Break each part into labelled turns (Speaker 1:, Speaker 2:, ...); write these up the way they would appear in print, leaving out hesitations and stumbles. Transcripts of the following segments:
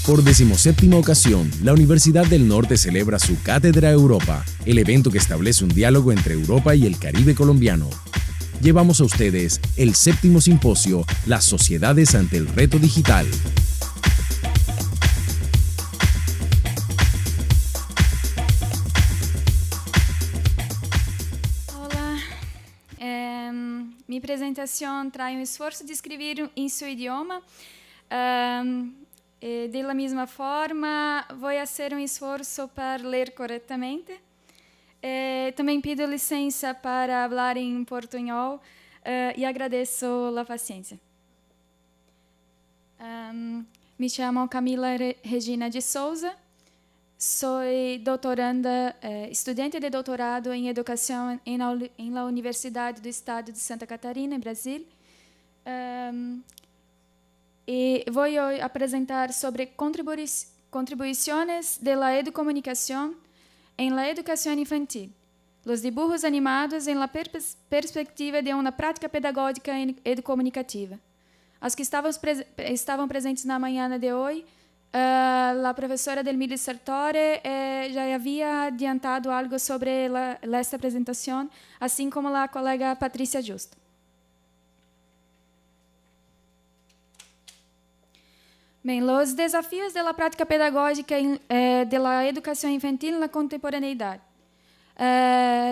Speaker 1: Por 17ª ocasión, la Universidad del Norte celebra su Cátedra Europa, el evento que establece un diálogo entre Europa y el Caribe colombiano. Llevamos a ustedes el 7º simposio Las sociedades ante el reto digital.
Speaker 2: Olá, minha apresentação traz esforço de escrever em seu idioma. Da mesma forma, vou fazer esforço para ler corretamente. Também pido licença para falar em portunhol e agradeço a paciência. Me chamo Camila Regina de Souza, sou doutoranda, estudante de doutorado em Educação na Universidade do Estado de Santa Catarina, em Brasil. E vou apresentar sobre contribuições de la educomunicação em la educação infantil, os dibujos animados em la perspectiva de uma prática pedagógica educomunicativa. Os que estavam presentes na manhã de hoje, a professora Delmília Sartori já havia adiantado algo sobre esta apresentação, assim como a colega Patrícia Justo. Bem, os desafios da prática pedagógica da educação infantil na contemporaneidade.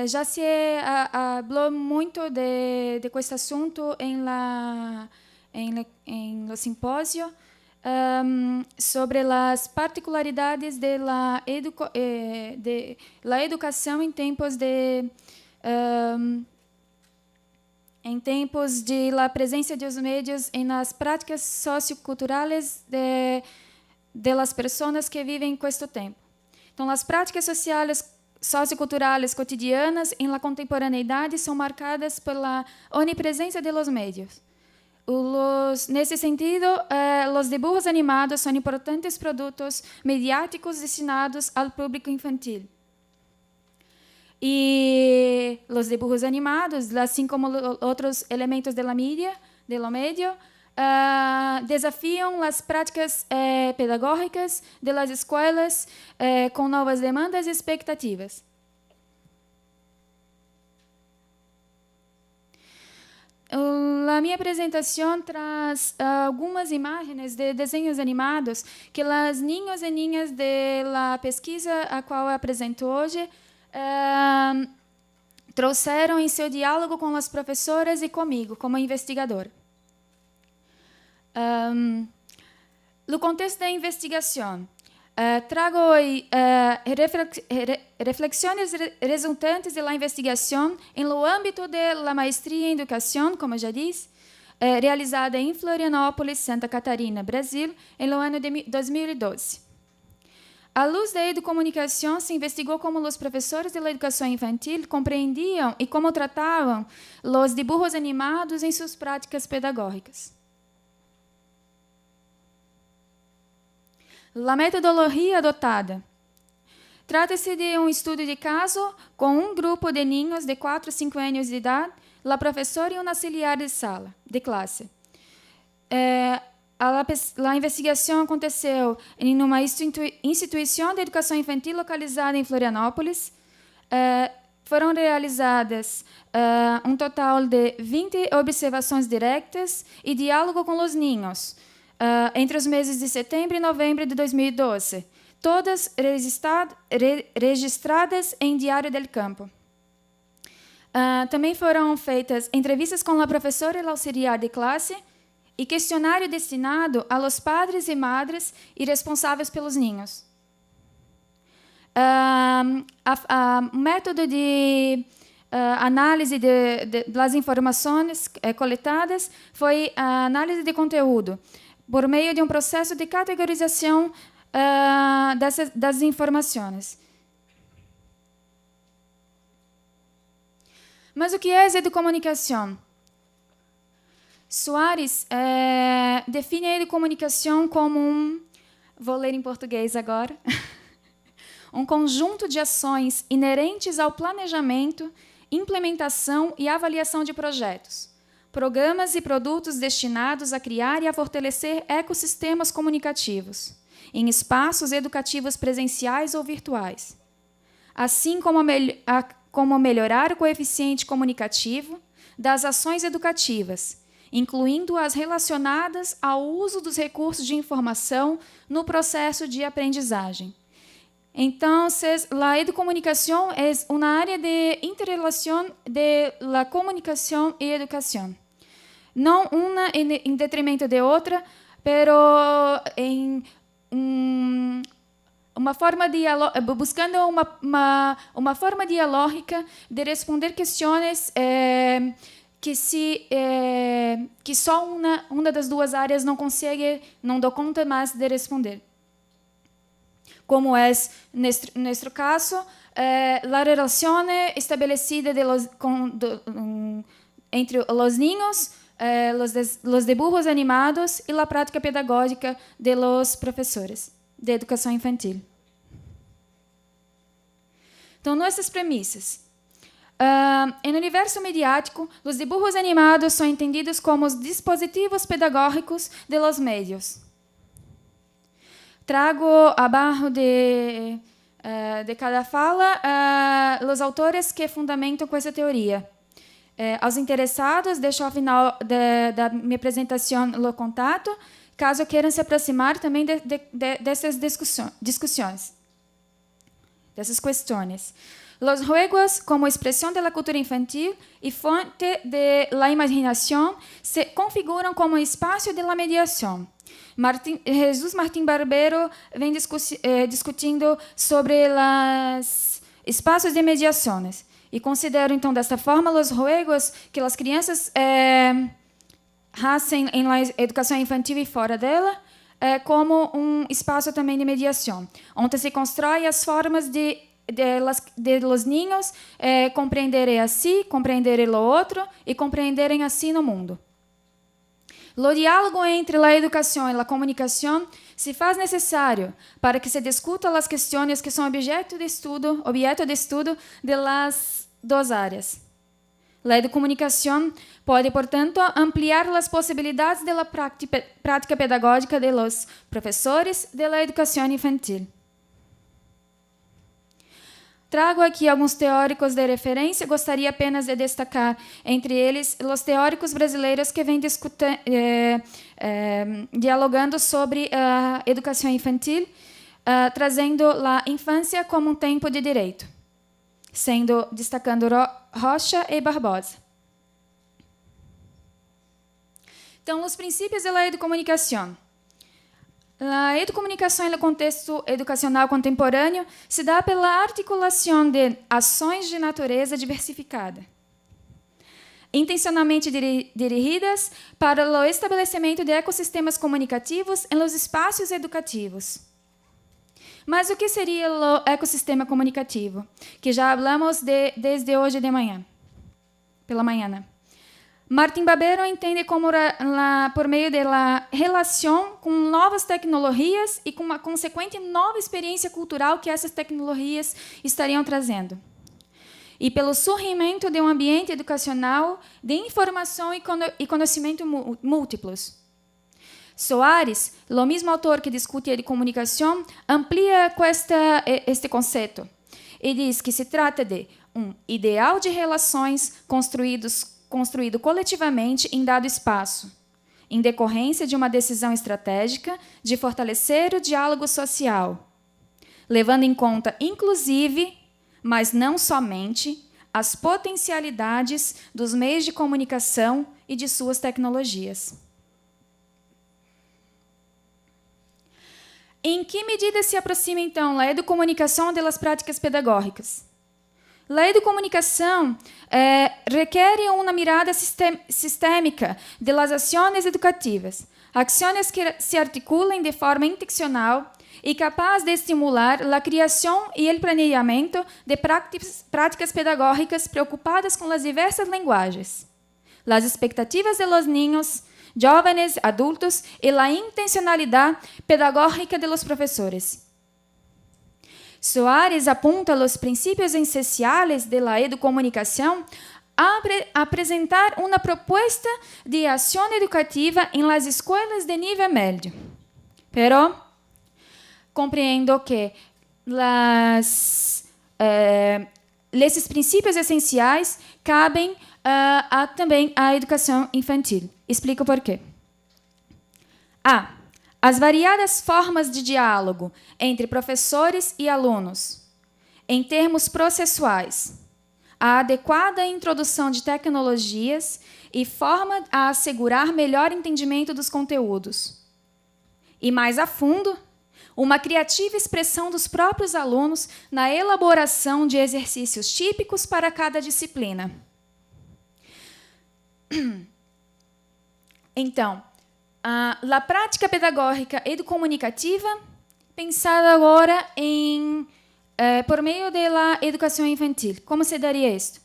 Speaker 2: Já se falou muito de este assunto em lo simpósio sobre as particularidades da educação em tempos de la presença dos médios em las práticas socioculturais de las pessoas que vivem com este tempo. Então, as práticas socioculturais cotidianas em la contemporaneidade são marcadas pela onipresença de los médios. Nesse sentido, os dibujos animados são importantes produtos mediáticos destinados ao público infantil. E os dibujos animados, assim como outros elementos da mídia, do meio, desafiam as práticas pedagógicas das escolas com novas demandas e expectativas. A minha apresentação traz algumas imagens de desenhos animados que as ninhos e ninhas da pesquisa a qual eu apresento hoje trouxeram em seu diálogo com as professoras e comigo, como investigadora. No contexto da investigação, trago hoje reflexões resultantes da investigação no âmbito da maestria em educação, como já disse, realizada em Florianópolis, Santa Catarina, Brasil, no ano de 2012. À luz da educomunicação, se investigou como os professores de educação infantil compreendiam e como tratavam os dibujos animados em suas práticas pedagógicas. A metodologia adotada. Trata-se de um estudo de caso com um grupo de ninhos de 4 a 5 anos de idade, a professora e um auxiliar de classe. A investigação aconteceu em uma instituição de educação infantil localizada em Florianópolis. Foram realizadas um total de 20 observações diretas e diálogo com os ninhos, entre os meses de setembro e novembro de 2012, todas registradas em Diário del Campo. Também foram feitas entrevistas com a professora e o auxiliar de classe, e questionário destinado aos padres e madres e responsáveis pelos ninhos. O método de análise das informações coletadas foi a análise de conteúdo, por meio de um processo de categorização das informações. Mas o que é educomunicação? Soares define a educomunicação como vou ler em português agora, um conjunto de ações inerentes ao planejamento, implementação e avaliação de projetos, programas e produtos destinados a criar e a fortalecer ecossistemas comunicativos, em espaços educativos presenciais ou virtuais, assim como melhorar o coeficiente comunicativo das ações educativas, incluindo as relacionadas ao uso dos recursos de informação no processo de aprendizagem. Então, a educomunicação é uma área de interrelação de la comunicação e educação. Não uma em detrimento de outra, pero em uma forma buscando uma forma dialógica de responder questões que só uma das duas áreas não consegue, não dá conta mais de responder. Como é, neste caso, a relação estabelecida entre os niños, los dibujos animados e a prática pedagógica de los professores de educação infantil. Então, nossas premissas. No universo mediático, os dibujos animados são entendidos como os dispositivos pedagógicos de los medios. Trago abaixo de cada fala os autores que fundamentam com essa teoria. Aos interessados, deixo ao final da minha apresentação o contato, caso queiram se aproximar também dessas discussões, dessas questões. Los juegos, como expressão da cultura infantil e fonte de la imaginação, se configuram como espaço de la mediação. Jesus Martín Barbero vem discutindo sobre os espaços de mediações e considero, então, desta forma, os juegos que as crianças fazem em la educação infantil e fora dela, como um espaço também de mediação, onde se constrói as formas de los niños compreenderem a si, compreenderem o outro e compreenderem a si no mundo. O diálogo entre a educação e a comunicação se faz necessário para que se discuta as questões que são objeto de estudo de las duas áreas. A educomunicação pode, portanto, ampliar as possibilidades da prática pedagógica de los professores de la educação infantil. Trago aqui alguns teóricos de referência, gostaria apenas de destacar, entre eles, os teóricos brasileiros que vêm dialogando sobre a educação infantil, trazendo a infância como um tempo de direito, destacando Rocha e Barbosa. Então, os princípios da educomunicação. A educomunicação no contexto educacional contemporâneo se dá pela articulação de ações de natureza diversificada, intencionalmente dirigidas para o estabelecimento de ecossistemas comunicativos em los espaços educativos. Mas o que seria o ecossistema comunicativo? Que já falamos desde hoje de manhã, pela manhã. Martín Barbero entende como por meio da relação com novas tecnologias e com uma consequente nova experiência cultural que essas tecnologias estariam trazendo. E pelo surgimento de um ambiente educacional de informação e conhecimento múltiplos. Soares, o mesmo autor que discute a comunicação, amplia este conceito e diz que se trata de um ideal de relações construído coletivamente em dado espaço, em decorrência de uma decisão estratégica de fortalecer o diálogo social, levando em conta, inclusive, mas não somente, as potencialidades dos meios de comunicação e de suas tecnologias. Em que medida se aproxima, então, a educomunicação das práticas pedagógicas? A educomunicação requer uma mirada sistêmica de las ações educativas, ações que se articulam de forma intencional e capaz de estimular a criação e o planeamento de práticas pedagógicas preocupadas com as diversas linguagens, as expectativas de los niños, jovens, adultos e a intencionalidade pedagógica de los professores. Soares apunta os princípios essenciais da educomunicação a apresentar uma proposta de ação educativa em las escolas de nível médio. Pero compreendo que esses princípios essenciais cabem também à educação infantil. Explico por quê. As variadas formas de diálogo entre professores e alunos, em termos processuais, a adequada introdução de tecnologias e forma a assegurar melhor entendimento dos conteúdos. E mais a fundo, uma criativa expressão dos próprios alunos na elaboração de exercícios típicos para cada disciplina. Então, a prática pedagógica educomunicativa, pensada agora por meio da educação infantil. Como se daria isto?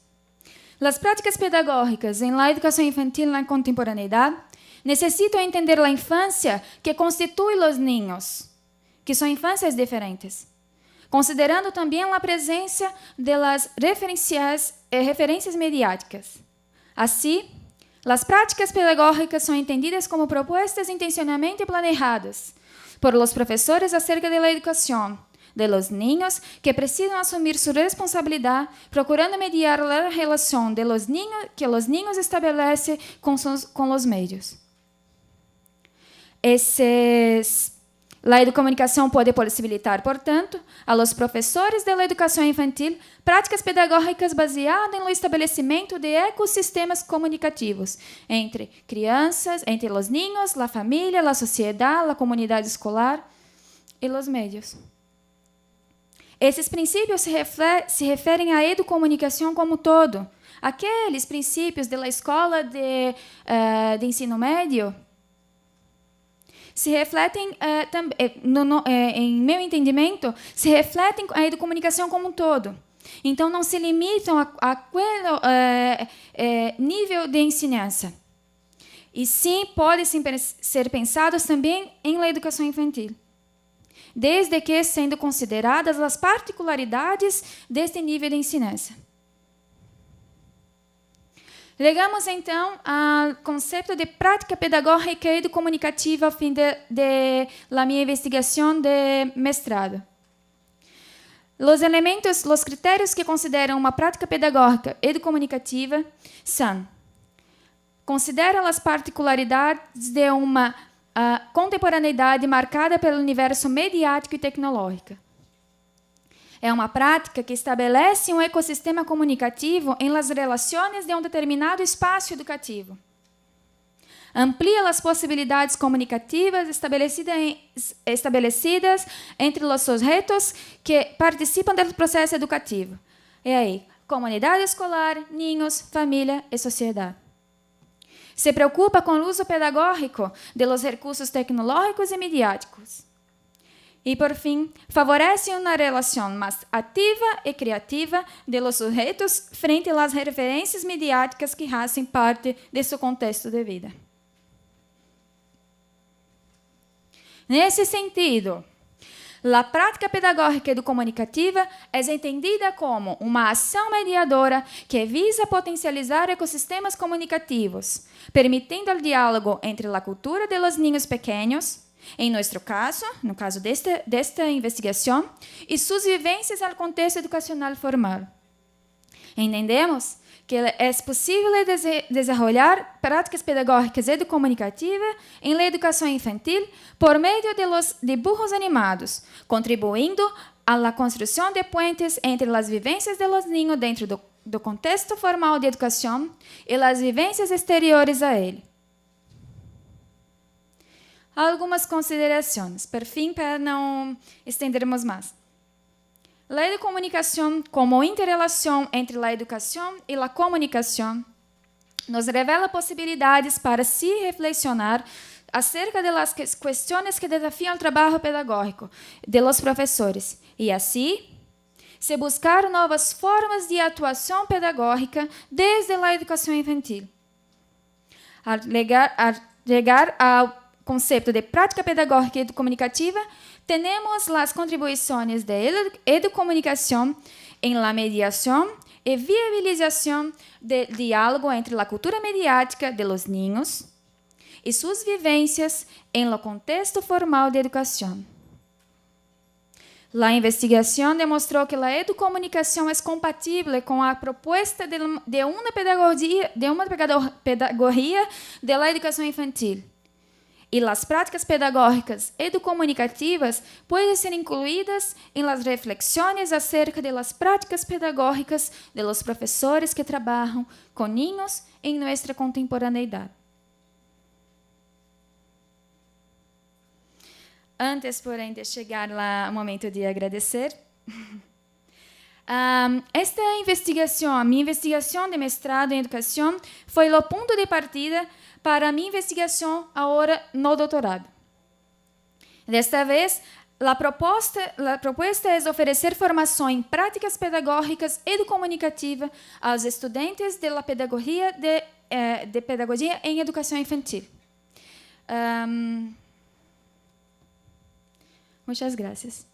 Speaker 2: As práticas pedagógicas em la educação infantil na contemporaneidade necessitam entender a infância que constitui os niños, que são infâncias diferentes, considerando também a presença das referências mediáticas. Assim, as práticas pedagógicas são entendidas como propostas intencionalmente planejadas por los professores acerca da educação de los niños que precisam assumir sua responsabilidade, procurando mediar a relação de los niños que los niños estabelece com os medios. A educomunicação pode possibilitar, portanto, a los professores da educação infantil práticas pedagógicas baseadas no estabelecimento de ecossistemas comunicativos entre crianças, entre os niños, a família, a sociedade, a comunidade escolar e os medios. Esses princípios se referem à educomunicação como todo. Aqueles princípios da escola de ensino médio se refletem, em meu entendimento, se refletem a educomunicação como um todo. Então, não se limitam aquele nível de ensinança. E sim, podem ser pensados também em la educação infantil, desde que sendo consideradas as particularidades deste nível de ensinança. Chegamos, então, ao conceito de prática pedagógica e educomunicativa ao fim de minha investigação de mestrado. Os critérios que consideram uma prática pedagógica educomunicativa são: considera as particularidades de uma contemporaneidade marcada pelo universo mediático e tecnológico. É uma prática que estabelece um ecossistema comunicativo em las relações de um determinado espaço educativo. Amplia as possibilidades comunicativas estabelecidas entre os sujeitos que participam do processo educativo. E aí, comunidade escolar, niños, família e sociedade. Se preocupa com o uso pedagógico de los recursos tecnológicos e mediáticos. E, por fim, favorece uma relação mais ativa e criativa de los sujeitos frente às referências mediáticas que fazem parte de seu contexto de vida. Nesse sentido, a prática pedagógica educomunicativa é entendida como uma ação mediadora que visa potencializar ecossistemas comunicativos, permitindo o diálogo entre a cultura de los niños pequeños, em nosso caso, no caso desta investigação, e suas vivências ao contexto educacional formal. Entendemos que é possível desenvolver práticas pedagógicas educomunicativas em la educação infantil por meio de los dibujos animados, contribuindo a la construção de puentes entre as vivências de los niños dentro do contexto formal de educação e as vivências exteriores a ele. Algumas considerações, por fim, para não estendermos mais. A educomunicação, como interrelação entre a educação e a comunicação, nos revela possibilidades para se reflexionar acerca das questões que desafiam o trabalho pedagógico de los professores e, assim, se buscar novas formas de atuação pedagógica desde a educação infantil. Ao chegar ao conceito de prática pedagógica educomunicativa, temos as contribuições de educomunicação em la mediação e viabilização do diálogo entre a cultura mediática de los niños e suas vivências em lo contexto formal de educação. A investigação demonstrou que a educomunicação é compatível com a proposta de uma pedagogia da educação infantil. E as práticas pedagógicas educomunicativas podem ser incluídas em las reflexões acerca de las práticas pedagógicas de los professores que trabalham com niños em nossa contemporaneidade. Antes, porém, de chegar lá, o momento de agradecer, esta investigação, a minha investigação de mestrado em educação, foi o ponto de partida para a minha investigação agora no doutorado. Desta vez, a proposta é oferecer formação em práticas pedagógicas educomunicativas aos estudantes de pedagogia em educação infantil. Muchas gracias.